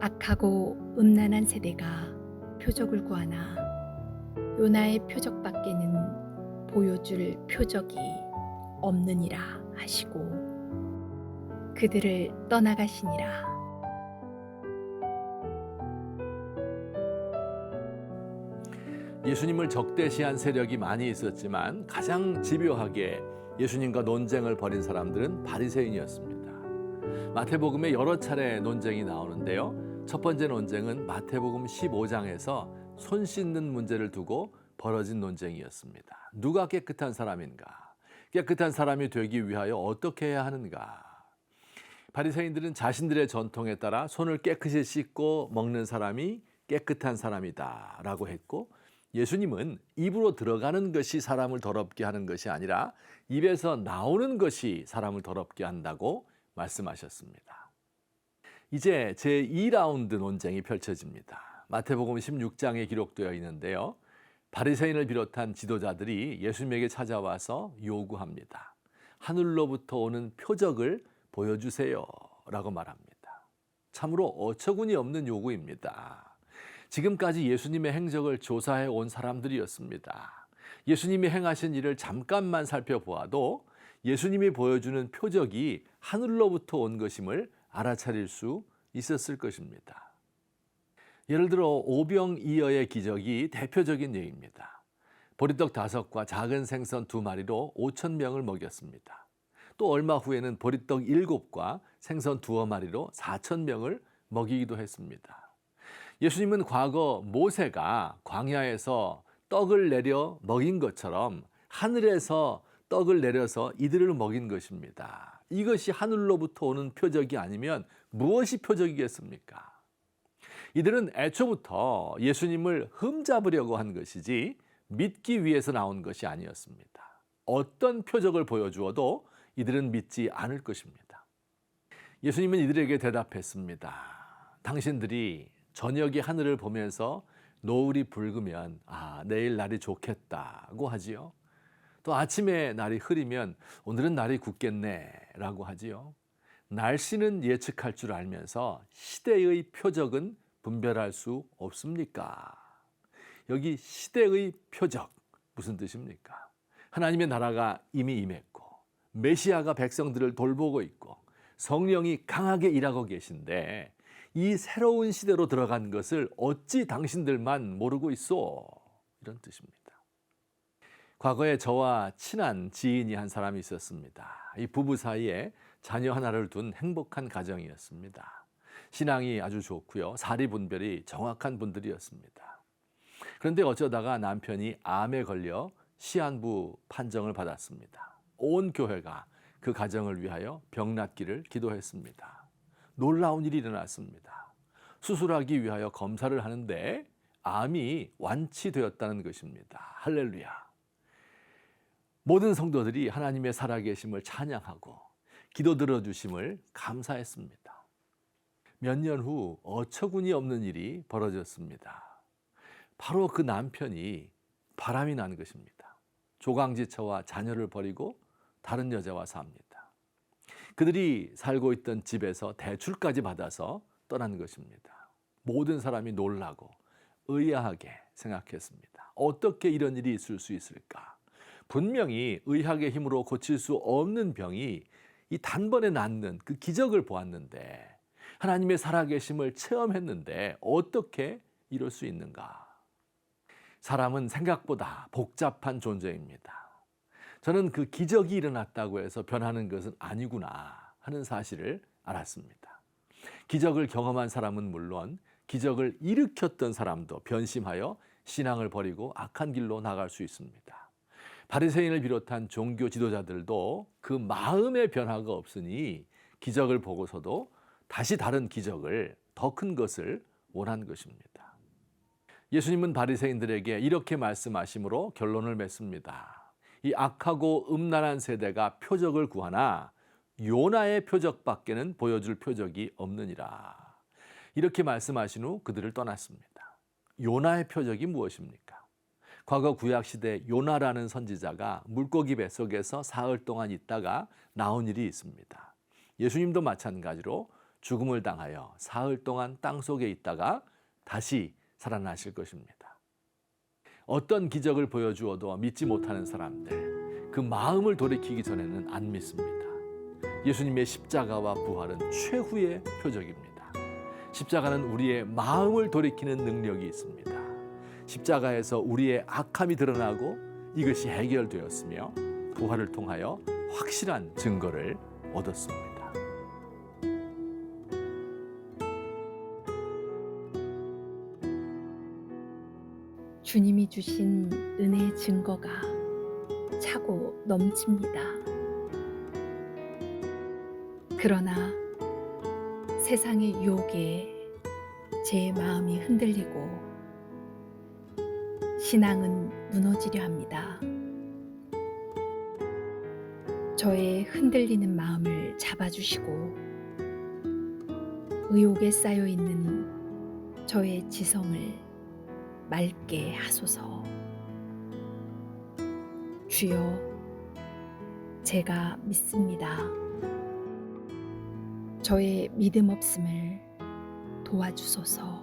악하고 음란한 세대가 표적을 구하나 요나의 표적밖에는 보여줄 표적이 없느니라 하시고 그들을 떠나가시니라. 예수님을 적대시한 세력이 많이 있었지만 가장 집요하게 예수님과 논쟁을 벌인 사람들은 바리새인이었습니다. 마태복음에 여러 차례 논쟁이 나오는데요. 첫 번째 논쟁은 마태복음 15장에서 손 씻는 문제를 두고 벌어진 논쟁이었습니다. 누가 깨끗한 사람인가? 깨끗한 사람이 되기 위하여 어떻게 해야 하는가? 바리새인들은 자신들의 전통에 따라 손을 깨끗이 씻고 먹는 사람이 깨끗한 사람이다 라고 했고, 예수님은 입으로 들어가는 것이 사람을 더럽게 하는 것이 아니라 입에서 나오는 것이 사람을 더럽게 한다고 말씀하셨습니다. 이제 제2라운드 논쟁이 펼쳐집니다. 마태복음 16장에 기록되어 있는데요. 바리새인을 비롯한 지도자들이 예수님에게 찾아와서 요구합니다. 하늘로부터 오는 표적을 보여주세요 라고 말합니다. 참으로 어처구니 없는 요구입니다. 지금까지 예수님의 행적을 조사해 온 사람들이었습니다. 예수님이 행하신 일을 잠깐만 살펴보아도 예수님이 보여주는 표적이 하늘로부터 온 것임을 알아차릴 수 있었을 것입니다. 예를 들어 오병이어의 기적이 대표적인 예입니다. 보리떡 5과 작은 생선 2마리로 5,000명을 먹였습니다. 또 얼마 후에는 보리떡 7과 생선 2마리로 4,000명을 먹이기도 했습니다. 예수님은 과거 모세가 광야에서 떡을 내려 먹인 것처럼 하늘에서 떡을 내려서 이들을 먹인 것입니다. 이것이 하늘로부터 오는 표적이 아니면 무엇이 표적이겠습니까? 이들은 애초부터 예수님을 흠잡으려고 한 것이지 믿기 위해서 나온 것이 아니었습니다. 어떤 표적을 보여주어도 이들은 믿지 않을 것입니다. 예수님은 이들에게 대답했습니다. 당신들이 저녁에 하늘을 보면서 노을이 붉으면 내일 날이 좋겠다고 하지요. 또 아침에 날이 흐리면 오늘은 날이 굳겠네 라고 하지요. 날씨는 예측할 줄 알면서 시대의 표적은 분별할 수 없습니까? 여기 시대의 표적 무슨 뜻입니까? 하나님의 나라가 이미 임했고 메시아가 백성들을 돌보고 있고 성령이 강하게 일하고 계신데 이 새로운 시대로 들어간 것을 어찌 당신들만 모르고 있어? 이런 뜻입니다. 과거에 저와 친한 지인이 한 사람이 있었습니다. 이 부부 사이에 자녀 하나를 둔 행복한 가정이었습니다. 신앙이 아주 좋고요. 사리분별이 정확한 분들이었습니다. 그런데 어쩌다가 남편이 암에 걸려 시한부 판정을 받았습니다. 온 교회가 그 가정을 위하여 병 낫기를 기도했습니다. 놀라운 일이 일어났습니다. 수술하기 위하여 검사를 하는데 암이 완치되었다는 것입니다. 할렐루야. 모든 성도들이 하나님의 살아계심을 찬양하고 기도 들어주심을 감사했습니다. 몇 년 후 어처구니 없는 일이 벌어졌습니다. 바로 그 남편이 바람이 난 것입니다. 조강지처와 자녀를 버리고 다른 여자와 삽니다. 그들이 살고 있던 집에서 대출까지 받아서 떠난 것입니다. 모든 사람이 놀라고 의아하게 생각했습니다. 어떻게 이런 일이 있을 수 있을까? 분명히 의학의 힘으로 고칠 수 없는 병이 이 단번에 낫는 그 기적을 보았는데, 하나님의 살아계심을 체험했는데 어떻게 이럴 수 있는가? 사람은 생각보다 복잡한 존재입니다. 저는 그 기적이 일어났다고 해서 변하는 것은 아니구나 하는 사실을 알았습니다. 기적을 경험한 사람은 물론 기적을 일으켰던 사람도 변심하여 신앙을 버리고 악한 길로 나갈 수 있습니다. 바리새인을 비롯한 종교 지도자들도 그 마음의 변화가 없으니 기적을 보고서도 다시 다른 기적을, 더 큰 것을 원한 것입니다. 예수님은 바리새인들에게 이렇게 말씀하심으로 결론을 맺습니다. 이 악하고 음란한 세대가 표적을 구하나 요나의 표적밖에는 보여줄 표적이 없느니라. 이렇게 말씀하신 후 그들을 떠났습니다. 요나의 표적이 무엇입니까? 과거 구약시대 요나라는 선지자가 물고기 뱃속에서 사흘 동안 있다가 나온 일이 있습니다. 예수님도 마찬가지로 죽음을 당하여 사흘 동안 땅속에 있다가 다시 살아나실 것입니다. 어떤 기적을 보여주어도 믿지 못하는 사람들, 그 마음을 돌이키기 전에는 안 믿습니다. 예수님의 십자가와 부활은 최후의 표적입니다. 십자가는 우리의 마음을 돌이키는 능력이 있습니다. 십자가에서 우리의 악함이 드러나고 이것이 해결되었으며 부활을 통하여 확실한 증거를 얻었습니다. 주님이 주신 은혜의 증거가 차고 넘칩니다. 그러나 세상의 유혹에 제 마음이 흔들리고 신앙은 무너지려 합니다. 저의 흔들리는 마음을 잡아주시고 의혹에 쌓여 있는 저의 지성을 맑게 하소서. 주여, 제가 믿습니다. 저의 믿음 없음을 도와주소서.